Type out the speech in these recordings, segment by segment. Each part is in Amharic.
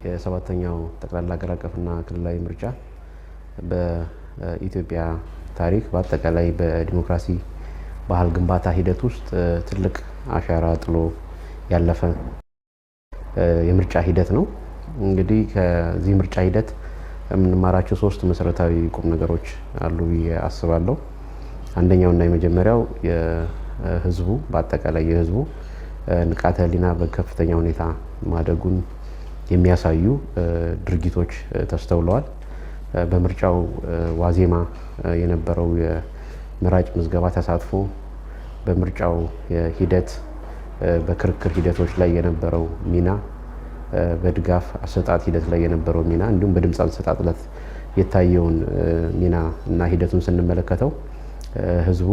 የሰባተኛው ጠቅላላ ሀገር አቀፍና ክልላዊ ምርጫ በኢትዮጵያ ታሪክ በአጠቃላይ በዲሞክራሲ ባህል ግንባታ ሂደት ውስጥ ትልቅ አሻራ ጥሎ ያለፈ የምርጫ ሂደት ነው። እንግዲህ ከዚህ ምርጫ ሂደት የምንማራቸው ሶስት መሰረታዊ ቁም ነገሮች አሉ ብዬ አስባለሁ። አንደኛውና የመጀመሪያው የህዝቡ በአጠቃላይ የህዝቡ ንቃተ ህሊና በከፍተኛ ሁኔታ ማደጉን የሚያሳዩ ድርጊቶች ተስተውለዋል። በምርጫው ዋዜማ የነበረው የመራጭ ምዝገባ ተሳትፎ፣ በምርጫው ሂደት በክርክር ሂደቶች ላይ የነበረው ሚና፣ በድጋፍ አሰጣጥ ሂደት ላይ የነበረው ሚና እንዲሁም በድምፅ አሰጣጥ ላይ የታየውን ሚና እና ሂደቱን ስንመለከተው ህዝቡ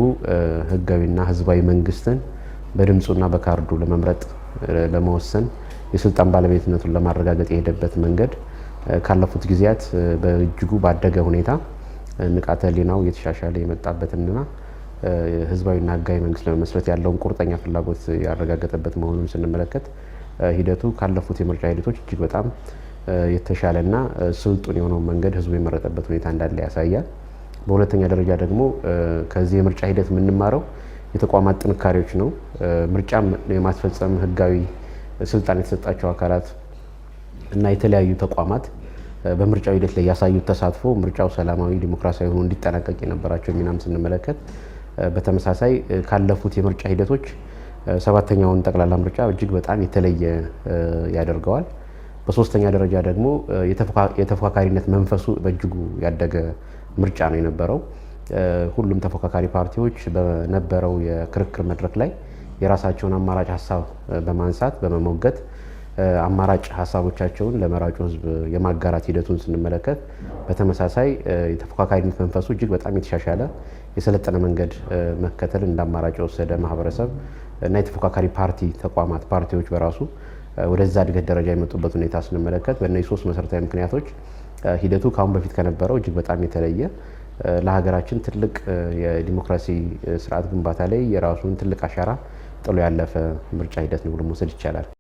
ህጋዊና ህዝባዊ መንግስትን በድምፁና በካርዱ ለመምረጥ ለመወሰን የስልጣን ባለቤትነቱን ለማረጋገጥ የሄደበት መንገድ ካለፉት ጊዜያት በእጅጉ ባደገ ሁኔታ ንቃተ ህሊናው እየተሻሻለ የመጣበትና ህዝባዊና ህጋዊ መንግስት ለመመስረት ያለውን ቁርጠኛ ፍላጎት ያረጋገጠበት መሆኑን ስንመለከት ሂደቱ ካለፉት የምርጫ ሂደቶች እጅግ በጣም የተሻለና ስልጡን የሆነው መንገድ ህዝቡ የመረጠበት ሁኔታ እንዳለ ያሳያል። በሁለተኛ ደረጃ ደግሞ ከዚህ የምርጫ ሂደት የምንማረው የተቋማት ጥንካሬዎች ነው። ምርጫ የማስፈጸም ህጋዊ ስልጣን የተሰጣቸው አካላት እና የተለያዩ ተቋማት በምርጫው ሂደት ላይ ያሳዩት ተሳትፎ ምርጫው ሰላማዊ ዲሞክራሲያዊ ሆኖ እንዲጠናቀቅ የነበራቸው ሚናም ስንመለከት በተመሳሳይ ካለፉት የምርጫ ሂደቶች ሰባተኛውን ጠቅላላ ምርጫ እጅግ በጣም የተለየ ያደርገዋል። በሶስተኛ ደረጃ ደግሞ የተፎካካሪነት መንፈሱ በእጅጉ ያደገ ምርጫ ነው የነበረው። ሁሉም ተፎካካሪ ፓርቲዎች በነበረው የክርክር መድረክ ላይ የራሳቸውን አማራጭ ሀሳብ በማንሳት በመሞገት አማራጭ ሀሳቦቻቸውን ለመራጩ ህዝብ የማጋራት ሂደቱን ስንመለከት በተመሳሳይ የተፎካካሪነት መንፈሱ እጅግ በጣም የተሻሻለ የሰለጠነ መንገድ መከተል እንደ አማራጭ የወሰደ ማህበረሰብ እና የተፎካካሪ ፓርቲዎች በራሱ ወደዛ እድገት ደረጃ የመጡበት ሁኔታ ስንመለከት በእነዚህ ሶስት መሰረታዊ ምክንያቶች ሂደቱ ከአሁን በፊት ከነበረው እጅግ በጣም የተለየ ለሀገራችን ትልቅ የዲሞክራሲ ስርዓት ግንባታ ላይ የራሱን ትልቅ አሻራ ጥሎ ያለፈ ምርጫ ሂደት ነው ብሎ መውሰድ ይቻላል።